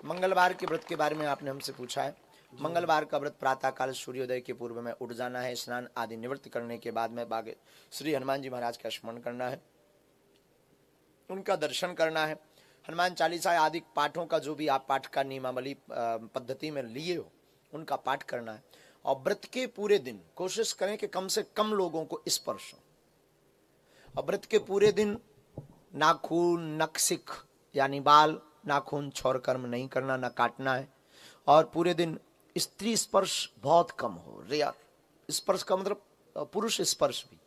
मंगलवार के व्रत के बारे में आपने हमसे पूछा है। मंगलवार का व्रत प्रातः काल सूर्योदय के पूर्व में उठ जाना है, स्नान आदि निवृत्त करने के बाद में बागे श्री हनुमान जी महाराज का स्मरण करना है, उनका दर्शन करना है, हनुमान चालीसा आदि पाठों का जो भी आप पाठ का नियमावली पद्धति में लिए हो उनका पाठ करना है। और व्रत के पूरे दिन कोशिश करें कि कम से कम लोगों को स्पर्श हो। और व्रत के पूरे दिन नाखून, नखशिख यानी बाल, नाखून, छौर कर्म नहीं करना, ना काटना है। और पूरे दिन स्त्री स्पर्श बहुत कम हो, रेयर स्पर्श का मतलब पुरुष स्पर्श भी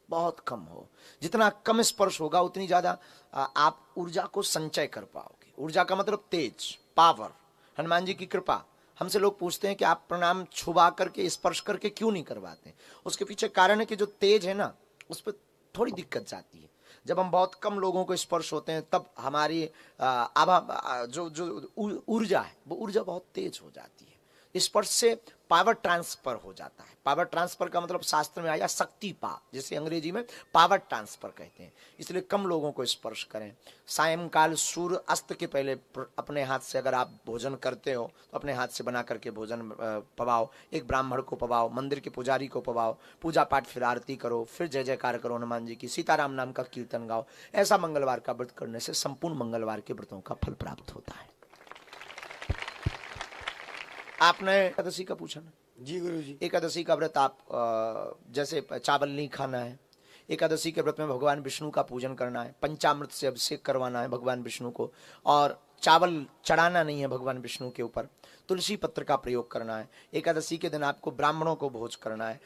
बहुत कम हो। जितना कम स्पर्श होगा उतनी ज्यादा आप ऊर्जा को संचय कर पाओगे। ऊर्जा का मतलब तेज, पावर। हनुमान जी की कृपा। हमसे लोग पूछते हैं कि आप प्रणाम छुआ करके स्पर्श करके क्यों नहीं करवाते। उसके पीछे कारण है कि जो तेज है ना उस पर थोड़ी दिक्कत जाती है। जब हम बहुत कम लोगों को स्पर्श होते हैं तब हमारी जो ऊर्जा है वो ऊर्जा बहुत तेज हो जाती है। स्पर्श से पावर ट्रांसफर हो जाता है। पावर ट्रांसफर का मतलब शास्त्र में आया शक्ति पा, जिसे अंग्रेजी में पावर ट्रांसफर कहते हैं। इसलिए कम लोगों को स्पर्श करें। सायंकाल सूर्य अस्त के पहले अपने हाथ से अगर आप भोजन करते हो तो अपने हाथ से बना करके भोजन पवाओ, एक ब्राह्मण को पवाओ, मंदिर के पुजारी को पवाओ, पूजा पाठ, फिर आरती करो, फिर जय जयकार करो हनुमान जी की, सीताराम नाम का कीर्तन गाओ। ऐसा मंगलवार का व्रत करने से संपूर्ण मंगलवार के व्रतों का फल प्राप्त होता है। आपने एकादशी का पूछा ना? जी गुरु जी। एकादशी का व्रत आप जैसे चावल नहीं खाना है। एकादशी के व्रत में भगवान विष्णु का पूजन करना है, पंचामृत से अभिषेक करवाना है भगवान विष्णु को, और चावल चढ़ाना नहीं है भगवान विष्णु के ऊपर। तुलसी पत्र का प्रयोग करना है। एकादशी के दिन आपको ब्राह्मणों को भोज करना है।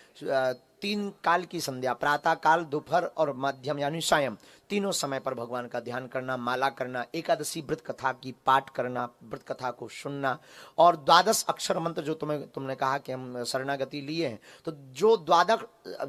3 काल की संध्या, प्रातः काल, दोपहर और मध्यम यानी सायं, तीनों समय पर भगवान का ध्यान करना, माला करना, एकादशी व्रत कथा की पाठ करना, व्रत कथा को सुनना। और 12 अक्षर मंत्र जो तुमने कहा कि हम शरणागति लिए हैं, तो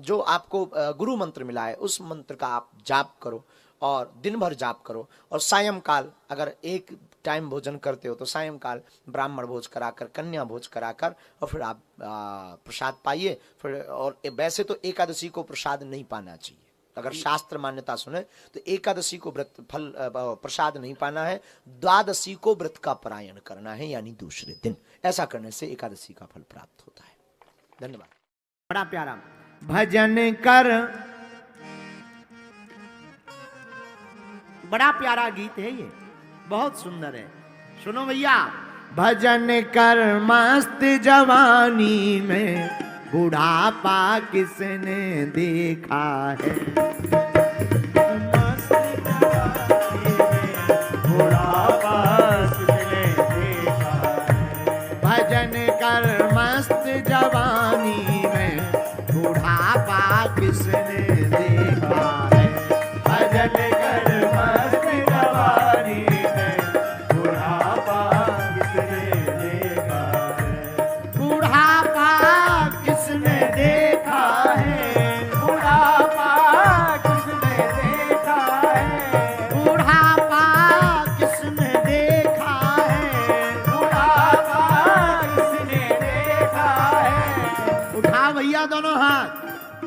जो आपको गुरु मंत्र मिला है उस मंत्र का आप जाप करो और दिन भर जाप करो। और सायंकाल अगर एक टाइम भोजन करते हो तो सायंकाल ब्राह्मण भोज कराकर, कन्या भोज कराकर और फिर आप प्रसाद पाइए। फिर और वैसे तो एकादशी को प्रसाद नहीं पाना चाहिए। अगर शास्त्र मान्यता सुने तो एकादशी को व्रत फल प्रसाद नहीं पाना है, द्वादशी को व्रत का परायण करना है यानी दूसरे दिन। ऐसा करने से एकादशी का फल प्राप्त होता है। धन्यवाद। बड़ा प्यारा भजन कर, बड़ा प्यारा गीत है ये, बहुत सुंदर है। सुनो भैया। भजन कर मस्त जवानी में, बुढ़ापा किसने देखा है। मस्त जवानी में, बुढ़ापा किसने देखा है। भजन कर मस्त जवानी में, बुढ़ापा किसने देखा है। भजन कर मस्त जवानी में, बुढ़ापा किसने देखा है। बुढ़ापा किसने देखा है। बुढ़ापा किसने देखा है। बुढ़ापा किसने देखा है। बुढ़ापा किसने देखा है। उठा भैया दोनों हाथ।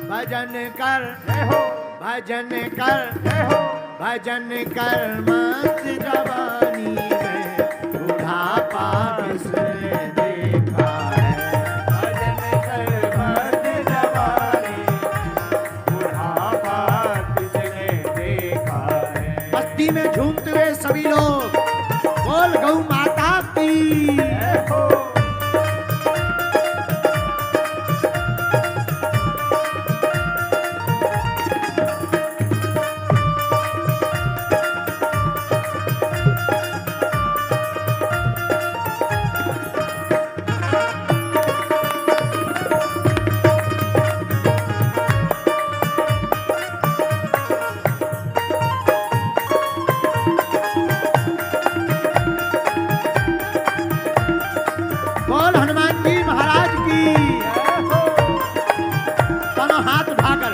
भजन कर हो, भजन कर हो, भजन कर मस्त जवानी में, बुढ़ापा किसने देखा है। भजन कर मस्त जवानी में, बुढ़ापा किसने देखा है। मस्ती में झूमते हुए सभी लोग बोल गौ माता की हो। बोल हनुमान जी महाराज की। दोनों हाथ उठाकर।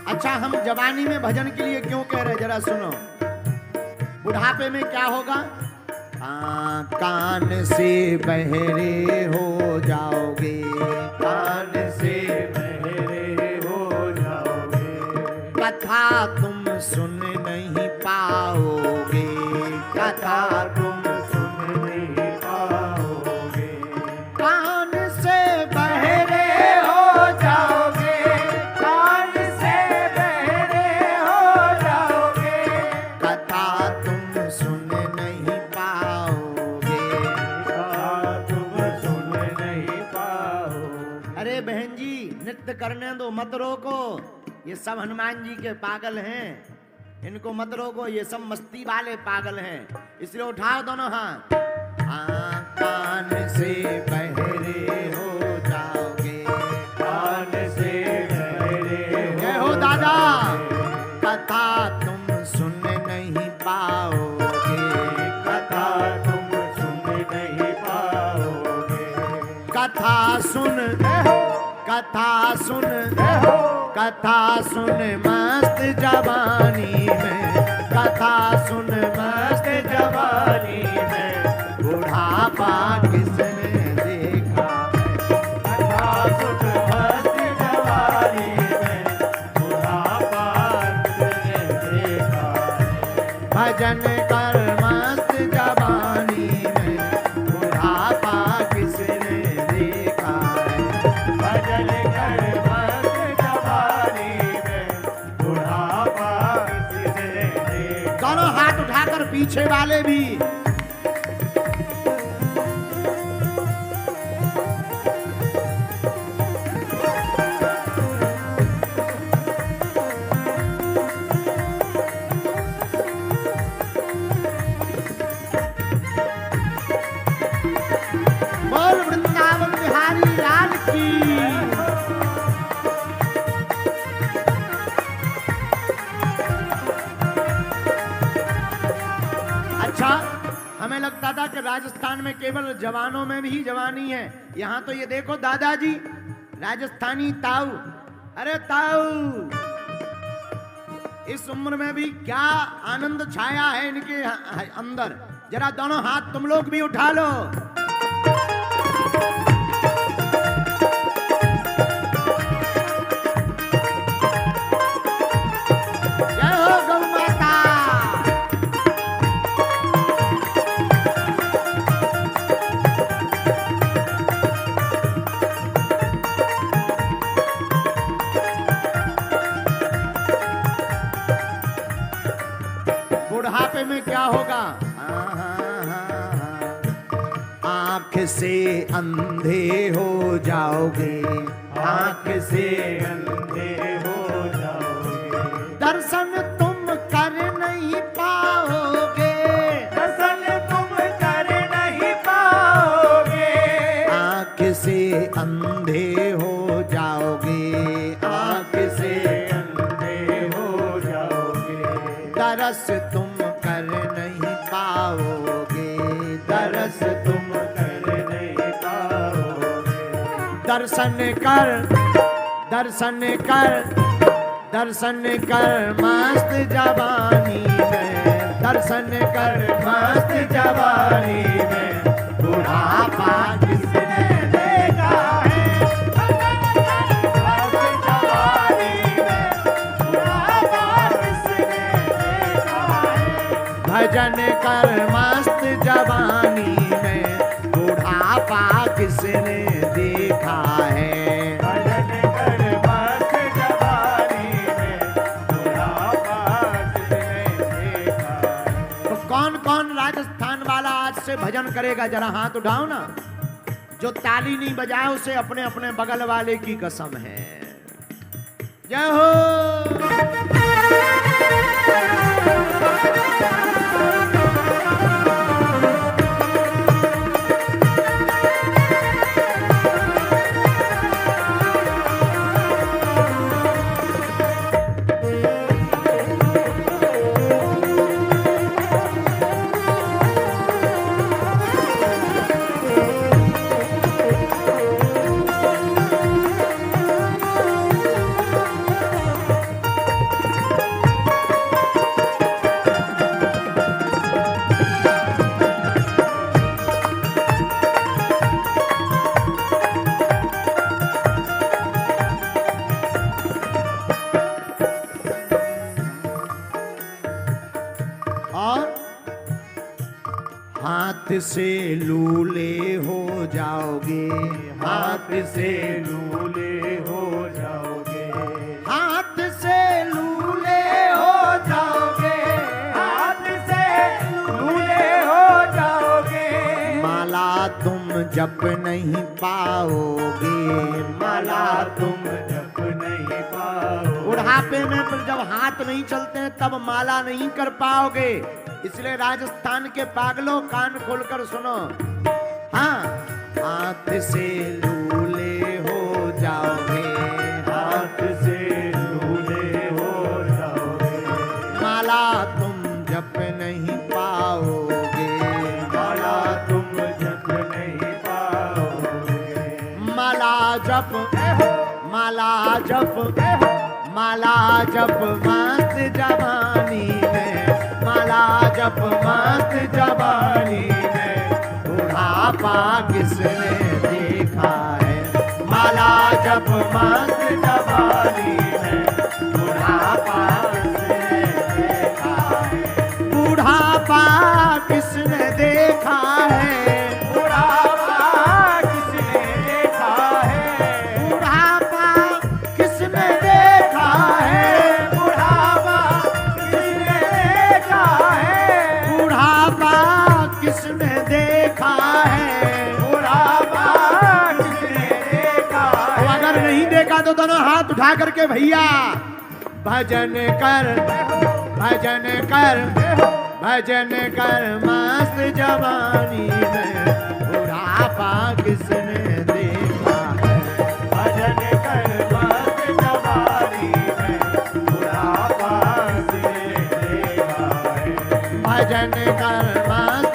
अच्छा, हम जवानी में भजन के लिए क्यों कह रहे, जरा सुनो। बुढ़ापे में क्या होगा। कान से बहरे हो जाओगे, कान से बहरे हो जाओगे। कथा तुम सुन नहीं पाओगे, कथा तुम सुन नहीं पाओगे। कान से बहरे हो जाओगे, कान से बहरे हो जाओगे, कथा तुम सुन नहीं पाओगे, कथा तुम सुन नहीं पाओगे। अरे बहन जी, नृत्य करने दो, मत रोको। ये सब हनुमान जी के पागल हैं, इनको मत रोको, ये सब मस्ती वाले पागल हैं, इसलिए उठाओ दोनों हाथ। हाँ, कान से बहरे हो जाओगे, कान से बहरे जय हो दादा, कथा तुम सुन नहीं पाओगे, कथा तुम सुन नहीं पाओगे। कथा सुन, कथा सुन, कथा सुन मस्त जवानी में, कथा सुन मस्त जवानी में, बुढ़ापा किसने देखा है, कथा सुन मस्त जवानी में, बुढ़ापा किसने देखा है। भजन कर मस्त जवानी में, बुढ़ापा किसने देखा है। भजन कर दोनों हाथ उठाकर पीछे वाले भी। बोल वृंदावन बिहारी लाल की। अच्छा, हमें लगता था कि राजस्थान में केवल जवानों में भी जवानी है, यहाँ तो ये देखो दादाजी, राजस्थानी ताऊ, अरे ताऊ, इस उम्र में भी क्या आनंद छाया है इनके अंदर। जरा दोनों हाथ तुम लोग भी उठा लो। जय हो गौ माता। बुढ़ापे में क्या होगा, आंख से अंधे हो जाओगे, आंख से अंधे हो जाओगे, दर्शन तुम कर नहीं पाओगे, दर्शन तुम कर नहीं पाओगे। आंख से अंधे हो जाओगे, आंख से अंधे हो जाओगे, दरस तुम कर नहीं पाओगे, दरस तुम कर नहीं पाओगे। दर्शन कर, दर्शन कर, दर्शन कर मस्त जवानी में, दर्शन कर मस्त जवानी में, बुढ़ापा किसने देखा है। मस्त जवानी में, बुढ़ापा किसने देखा है। भजन कर मस्त जवानी में, बुढ़ापा किसने देखा है। भजन कर मस्त जवानी में, बुढ़ापा किसने देखा है। तो कौन कौन राजस्थान वाला आज से भजन करेगा, जरा हाथ उठाओ ना। जो ताली नहीं बजाए उसे अपने अपने बगल वाले की कसम है। जय हो। और हाथ से लूले हो जाओगे, हाथ से लूले हो जाओगे, हाथ से लूले हो जाओगे, हाथ से लूले हो जाओगे। माला तुम जप नहीं पाओगे, माला तुम जप नहीं पाओगे। बुढ़ापे में फिर जब हाथ नहीं चलते हैं तब माला नहीं कर पाओगे। इसलिए राजस्थान के पागलों कान खोलकर सुनो। हाँ, हाथ से लूले हो जाओगे, हाथ से लूले हो जाओगे, माला तुम जप नहीं पाओगे, माला तुम जप नहीं पाओगे। माला जप, माला जप, माला जप मस्त जवानी में, माला जप मस्त जवानी में, बुढ़ापा किसने देखा है। माला जप मस्त जवानी में, बुढ़ापा किसने देखा है। बुढ़ापा किसने देखा है। बुढ़ापा किसने देखा है। बुढ़ापा किसने देखा है। बुढ़ापा किसने देखा है। बुढ़ापा किसने देखा है। बुढ़ापा किसने देखा तो है। अगर नहीं देखा तो दोनों हाथ उठा करके भैया भजन कर, भजन कर, भजन कर मस्त जवानी में, बुढ़ापा किसने देखा है। भजन कर मस्त जवानी में, बुढ़ापा किसने देखा है। भजन कर मस्त